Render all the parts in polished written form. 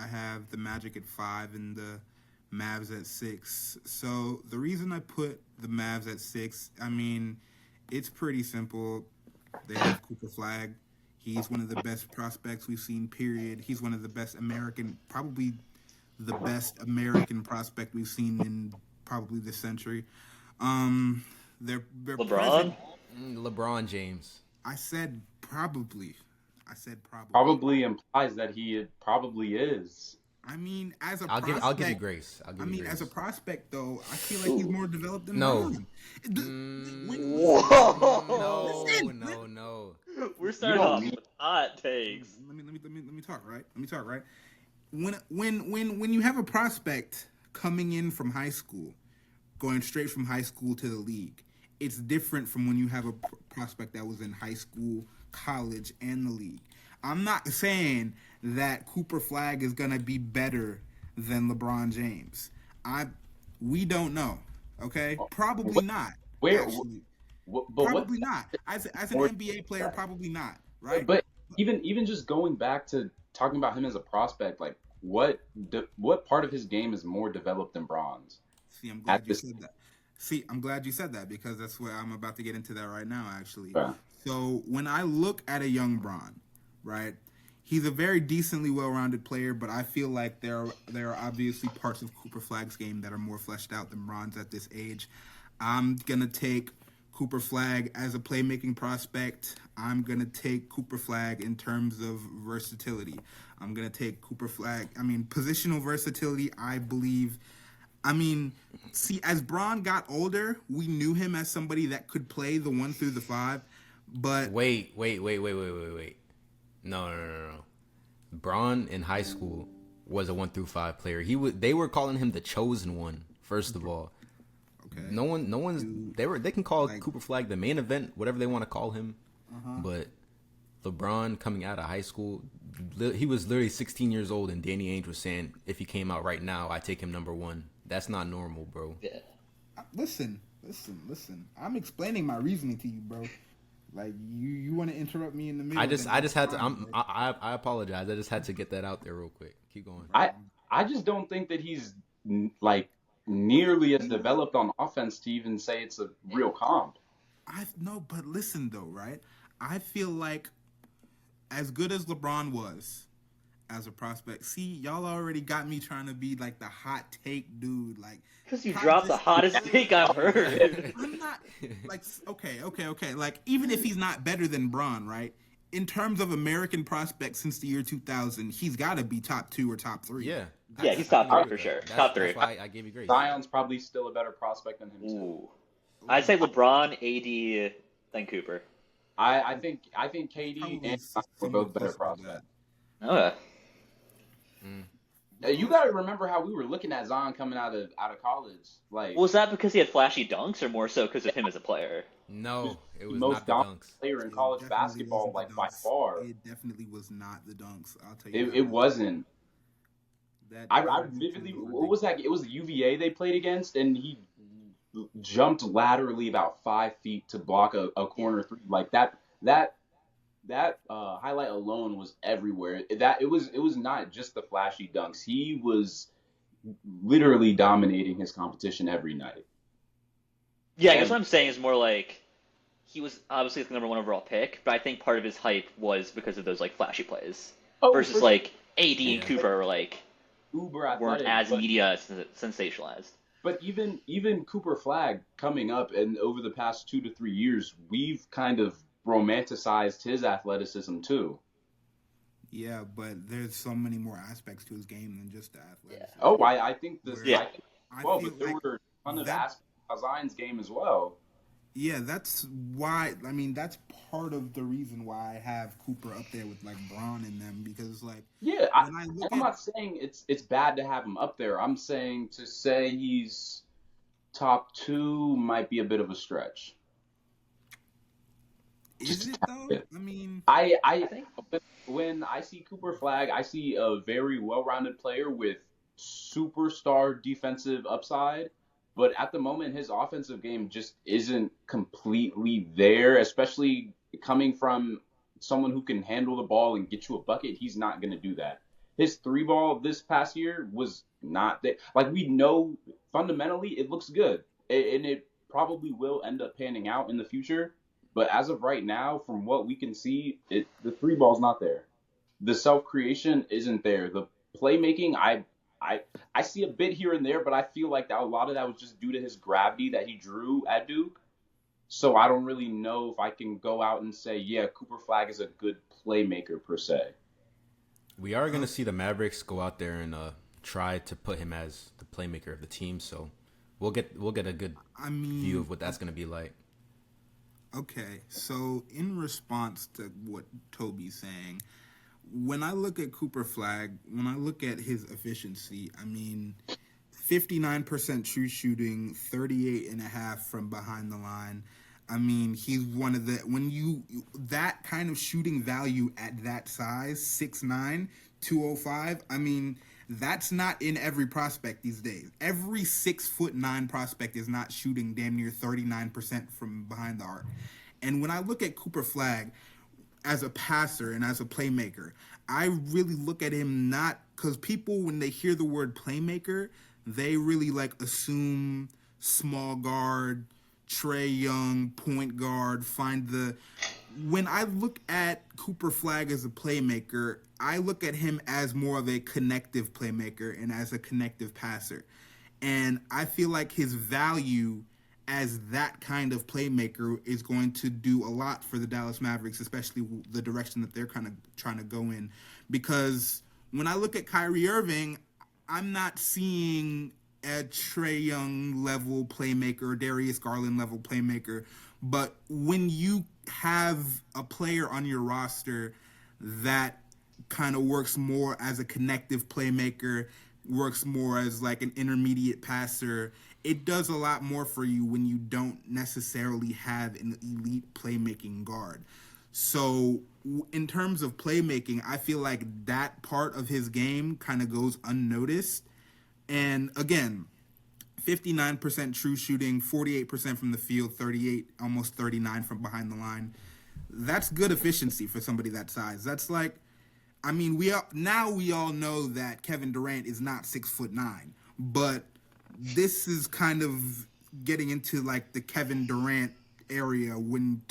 have the Magic at 5 and the Mavs at 6. So the reason I put the Mavs at 6, I mean, it's pretty simple. They have Cooper Flagg. He's one of the best prospects we've seen, period. He's one of the best American, probably the best American prospect we've seen in probably this century. Their LeBron? LeBron James. I said probably. Probably implies that he probably is. I mean, as a I'll prospect, give you grace. As a prospect, though, I feel like he's more developed than No. No. We're starting off with hot takes. Let me talk, right? When you have a prospect coming in from high school, going straight from high school to the league, it's different from when you have a prospect that was in high school, college, and the league. I'm not saying that Cooper Flagg is gonna be better than LeBron James. We don't know. Okay, probably not. Actually. Probably not. As an NBA player, probably not. Right. But even just going back to talking about him as a prospect, like what part of his game is more developed than Bron's? See, I'm glad you said that because that's what I'm about to get into that right now, actually. Yeah. So when I look at a young Bron, right, he's a very decently well-rounded player, but I feel like there are obviously parts of Cooper Flagg's game that are more fleshed out than Bron's at this age. I'm going to take Cooper Flagg as a playmaking prospect. I'm going to take Cooper Flagg in terms of versatility. I'm going to take Cooper Flagg. I mean, positional versatility, I believe. I mean, see, as Bron got older, we knew him as somebody that could play the 1 through the 5, but... Wait. No. Bron in high school was a 1 through 5 player. They were calling him the chosen one, first of all. Okay. No one's they can call Cooper Flagg the main event, whatever they want to call him. But LeBron coming out of high school, he was literally 16 years old, and Danny Ainge was saying if he came out right now, I take him number 1. That's not normal, bro. Yeah. Listen. I'm explaining my reasoning to you, bro. Like you want to interrupt me in the middle. I just had to. I apologize. I just had to get that out there real quick. Keep going. I just don't think that he's like nearly as developed on offense to even say it's a real comp. No, but listen though, right? I feel like as good as LeBron was as a prospect, see, y'all already got me trying to be like the hot take dude, like because you dropped the hottest take I've heard. I'm not like okay. Like even if he's not better than Bron, right? In terms of American prospects since the year 2000, he's got to be top 2 or top 3. Yeah. He's top 3 for sure. Top 3. That's why I gave you grace. Zion's probably still a better prospect than him too. Ooh. I'd say LeBron, AD, then Cooper. I think KD and Zion were both better prospects. Okay. You gotta remember how we were looking at Zion coming out of college. Like, Was that because he had flashy dunks, or more so because of him as a player? No, it was most not the dominant dunks. player in college basketball, like by far. It definitely was not the dunks. I'll tell you. It wasn't. I vividly. ridiculous. What was that? It was the UVA they played against, and he jumped laterally about 5 feet to block a corner 3. Like that highlight alone was everywhere. It was not just the flashy dunks. He was literally dominating his competition every night. Yeah, I guess what I'm saying is more like he was obviously the number 1 overall pick, but I think part of his hype was because of those like flashy plays versus like AD and Cooper were like uber weren't athletic, as but, media sensationalized. But even Cooper Flagg coming up, and over the past 2 to 3 years, we've kind of romanticized his athleticism too. Yeah, but there's so many more aspects to his game than just the athleticism. Oh, I think this. Yeah. But there were a ton of aspects of Zion's game as well. Yeah, that's why. I mean, that's part of the reason why I have Cooper up there with like Bron in them because like I'm not saying it's bad to have him up there. I'm saying to say he's top 2 might be a bit of a stretch. Is it though? I mean, I think when I see Cooper Flagg, I see a very well-rounded player with superstar defensive upside. But at the moment, his offensive game just isn't completely there, especially coming from someone who can handle the ball and get you a bucket. He's not going to do that. his three ball this past year was not there. Like, we know fundamentally it looks good, and it probably will end up panning out in the future. But as of right now, from what we can see, the three ball's not there. The self creation isn't there. The playmaking, I I see a bit here and there, but I feel like that a lot of that was just due to his gravity that he drew at Duke. So I don't really know if I can go out and say, yeah, Cooper Flagg is a good playmaker per se. We are going to see the Mavericks go out there and try to put him as the playmaker of the team. So we'll get a good view of what that's going to be like. Okay, so in response to what Toby's saying, when I look at Cooper Flagg, when I look at his efficiency, 59% true shooting, 38.5 from behind the line. He's one of the, that kind of shooting value at that size, 6'9", 205, that's not in every prospect these days. Every 6'9" prospect is not shooting damn near 39% from behind the arc. And when I look at Cooper Flagg as a passer and as a playmaker, I really look at him not because people, when they hear the word playmaker, they really assume small guard, Trae Young, point guard, when I look at Cooper Flagg as a playmaker, I look at him as more of a connective playmaker and as a connective passer. And I feel like his value as that kind of playmaker is going to do a lot for the Dallas Mavericks, especially the direction that they're kind of trying to go in. Because when I look at Kyrie Irving, I'm not seeing a Trae Young level playmaker, Darius Garland level playmaker. But when you have a player on your roster that kind of works more as a connective playmaker, works more as an intermediate passer, it does a lot more for you when you don't necessarily have an elite playmaking guard. So in terms of playmaking, I feel like that part of his game kind of goes unnoticed. And again, 59% true shooting, 48% from the field, 38, almost 39 from behind the line. That's good efficiency for somebody that size. That's we all know that Kevin Durant is not 6'9", but this is kind of getting into the Kevin Durant area when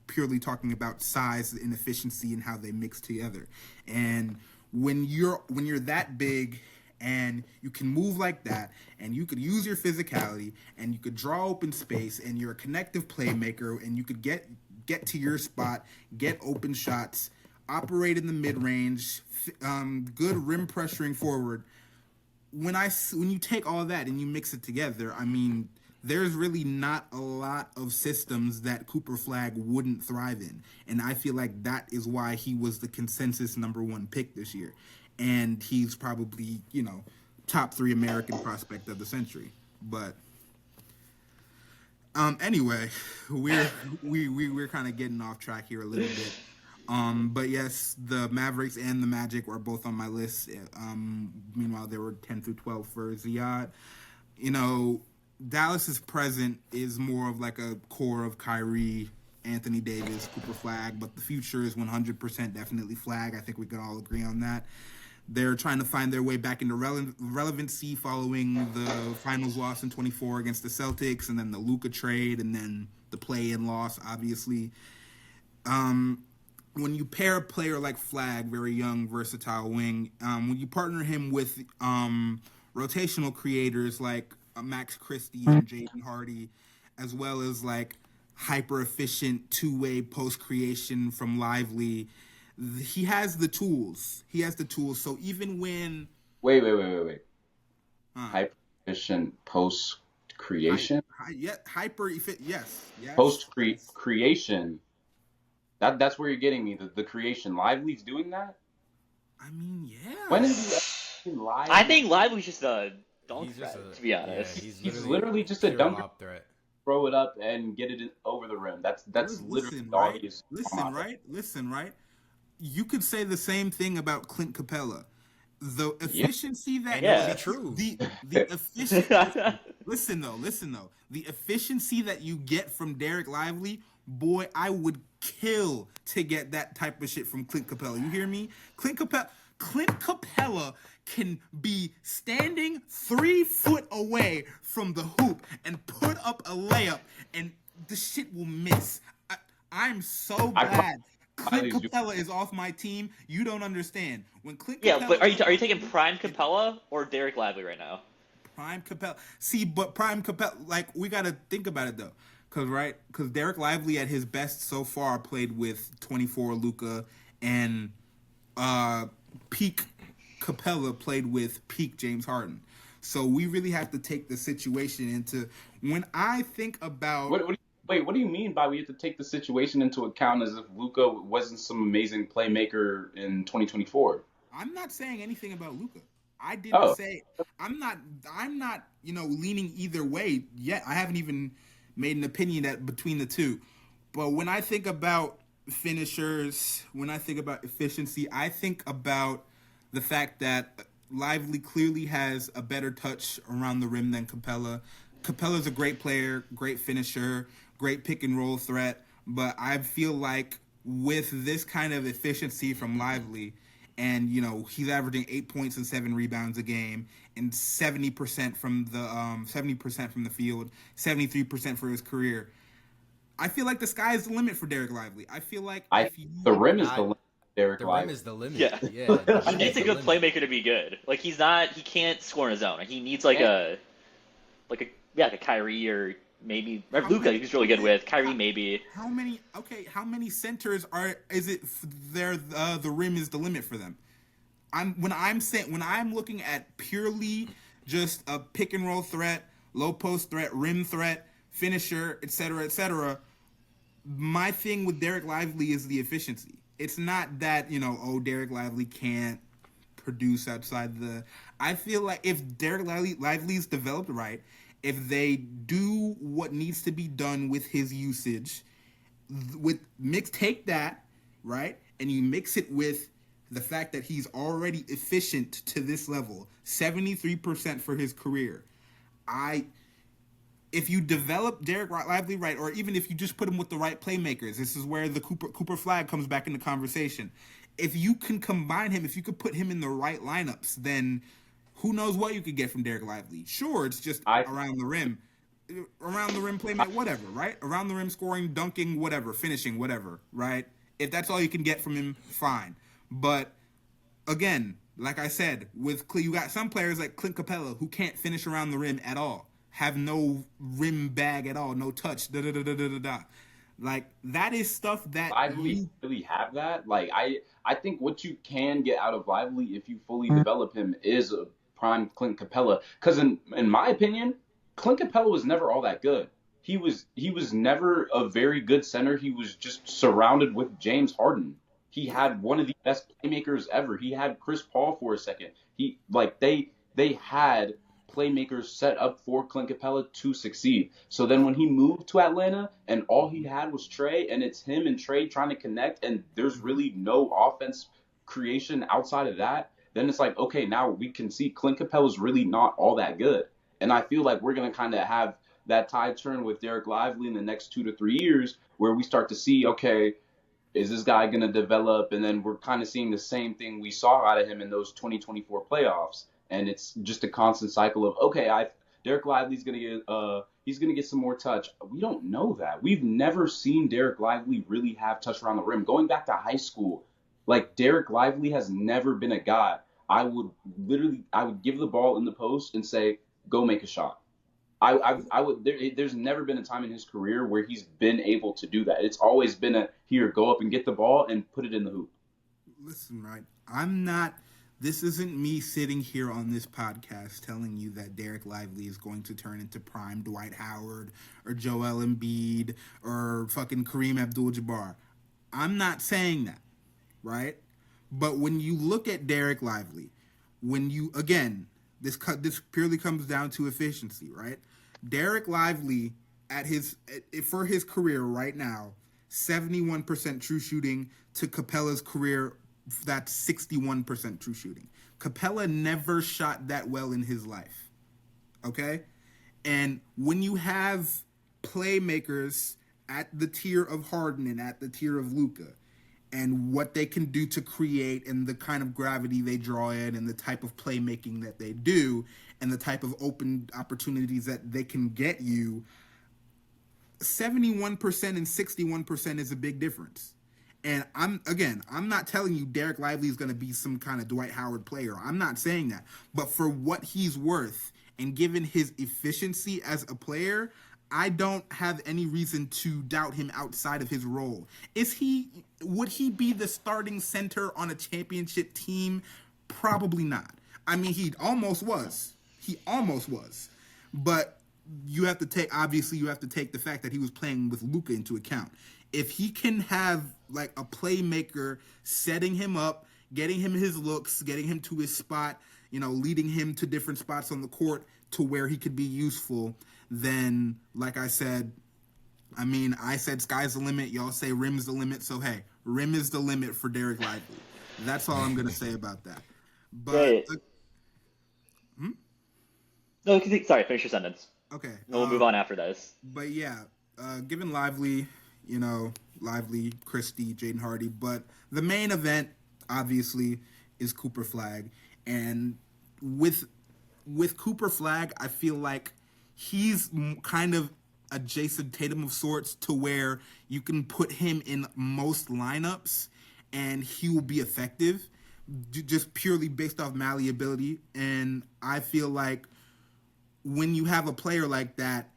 purely talking about size and efficiency and how they mix together. And when you're that big and you can move like that and you could use your physicality and you could draw open space and you're a connective playmaker and you could get to your spot, get open shots, operate in the mid-range, good rim pressuring forward. When you take all that and you mix it together, there's really not a lot of systems that Cooper Flagg wouldn't thrive in. And I feel like that is why he was the consensus number one pick this year. And he's probably, top 3 American prospect of the century. But anyway, we're kind of getting off track here a little bit. But yes, the Mavericks and the Magic were both on my list. Meanwhile, there were 10 through 12 for Ziad. Dallas's present is more of a core of Kyrie, Anthony Davis, Cooper Flagg, but the future is 100% definitely Flagg. I think we can all agree on that. They're trying to find their way back into relevancy following the finals loss in 24 against the Celtics, and then the Luka trade, and then the play-in loss, obviously. When you pair a player like Flagg, very young, versatile wing, when you partner him with rotational creators like Max Christie and Jaden Hardy, as well as hyper-efficient two-way post-creation from Lively, he has the tools. So even when... Wait. Hyper-efficient post-creation? Hyper-efficient, yes. Post-creation? That's where you're getting me, the creation. Lively's doing that? Yeah. When is he Lively? I think Lively's just a dunk threat, to be honest. Yeah, he's literally just a dunk threat. Throw it up and get it over the rim. That's literally all he is. Listen, right? You could say the same thing about Clint Capella. The efficiency that true. The efficiency. listen though. The efficiency that you get from Derek Lively, boy, I would kill to get that type of shit from Clint Capella. You hear me? Clint Capella. Clint Capella can be standing 3 foot away from the hoop and put up a layup, and the shit will miss. I'm so glad Clint Capella is off my team. You don't understand. When Clint Capella, but are you taking prime Capella or Derek Lively right now? Prime Capella. See, but Prime Capella, like, we got to think about it, though. Because Derek Lively at his best so far played with 24 Luka, and peak Capella played with peak James Harden. So we really have to take the situation into, when I think about... What do you mean by we have to take the situation into account as if Luka wasn't some amazing playmaker in 2024? I'm not saying anything about Luka. I didn't say... I'm not, leaning either way yet. I haven't even made an opinion that between the two. But when I think about finishers, when I think about efficiency, I think about the fact that Lively clearly has a better touch around the rim than Capella. Capella's a great player, great finisher, great pick and roll threat, but I feel like with this kind of efficiency from Lively, and he's averaging 8 points and 7 rebounds a game, and 70% from the field, 73% for his career. I feel like the sky is the limit for Derek Lively. I feel like the rim is the limit. Derek Lively. The rim is the limit. Yeah. He needs a good playmaker to be good. Like he can't score on his own. He needs a Kyrie, or maybe Luka. He's really good with Kyrie. Maybe how many centers is it there? The rim is the limit for them. When I'm looking at purely just a pick and roll threat, low post threat, rim threat, finisher, etc. My thing with Derek Lively is the efficiency. It's not that Derek Lively can't produce outside the. I feel like if Derek Lively's developed right, if they do what needs to be done with his usage, take that, right, and you mix it with the fact that he's already efficient to this level, 73% for his career. If you develop Derek Lively right, or even if you just put him with the right playmakers, this is where the Cooper Flagg comes back into conversation. If you can combine him, if you could put him in the right lineups, then who knows what you could get from Derek Lively. Sure, it's just around the rim playmaker, whatever, right? Around the rim scoring, dunking, whatever, finishing, whatever, right? If that's all you can get from him, fine. But again, like I said, you got some players like Clint Capella who can't finish around the rim at all, have no rim bag at all, no touch, Like, that is stuff that Lively really have that. Like, I think what you can get out of Lively if you fully develop him is a prime Clint Capella. Because in my opinion, Clint Capella was never all that good. He was never a very good center. He was just surrounded with James Harden. He had one of the best playmakers ever. He had Chris Paul for a second. They had playmakers set up for Clint Capella to succeed. So then when he moved to Atlanta and all he had was Trey, and it's him and Trey trying to connect, and there's really no offense creation outside of that, then it's like, okay, now we can see Clint Capella's really not all that good. And I feel like we're going to kind of have that tide turn with Derek Lively in the next 2 to 3 years, where we start to see, okay, is this guy going to develop? And then we're kind of seeing the same thing we saw out of him in those 2024 playoffs. And it's just a constant cycle of, okay, Derek Lively's going to get some more touch. We don't know that. We've never seen Derek Lively really have touch around the rim. Going back to high school, like, Derek Lively has never been a guy I would give the ball in the post and say, go make a shot. There's never been a time in his career where he's been able to do that. It's always been here, go up and get the ball and put it in the hoop. Listen, right, this isn't me sitting here on this podcast telling you that Derek Lively is going to turn into prime Dwight Howard or Joel Embiid or fucking Kareem Abdul-Jabbar. I'm not saying that, right? But when you look at Derek Lively, this purely comes down to efficiency, right? Derek Lively for his career right now, 71% true shooting to Capella's career. That's 61% true shooting. Capella never shot that well in his life. Okay? And when you have playmakers at the tier of Harden and at the tier of Luka, and what they can do to create and the kind of gravity they draw in and the type of playmaking that they do and the type of open opportunities that they can get you, 71% and 61% is a big difference. And I'm not telling you Derek Lively is going to be some kind of Dwight Howard player. I'm not saying that. But for what he's worth and given his efficiency as a player, I don't have any reason to doubt him outside of his role. Would he be the starting center on a championship team? Probably not. I mean, he almost was. But you have to take the fact that he was playing with Luka into account. If he can have like a playmaker setting him up, getting him his looks, getting him to his spot, leading him to different spots on the court to where he could be useful, then like I said, I said sky's the limit. Y'all say rim's the limit. So hey, rim is the limit for Derek Lively. That's all I'm gonna say about that. But No, sorry, finish your sentence. Okay. We'll move on after this. But yeah, given Lively, Lively, Christie, Jaden Hardy, but the main event obviously is Cooper Flagg, and with Cooper Flagg, I feel like he's kind of a Jason Tatum of sorts, to where you can put him in most lineups and he will be effective, just purely based off malleability. And I feel like when you have a player like that,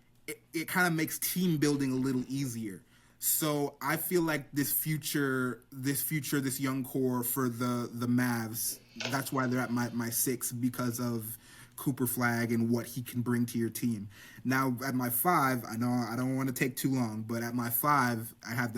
it kind of makes team building a little easier. So I feel like this young core for the Mavs, that's why they're at my 6, because of Cooper Flagg and what he can bring to your team. Now at my 5, I know I don't want to take too long, but at my 5, I have the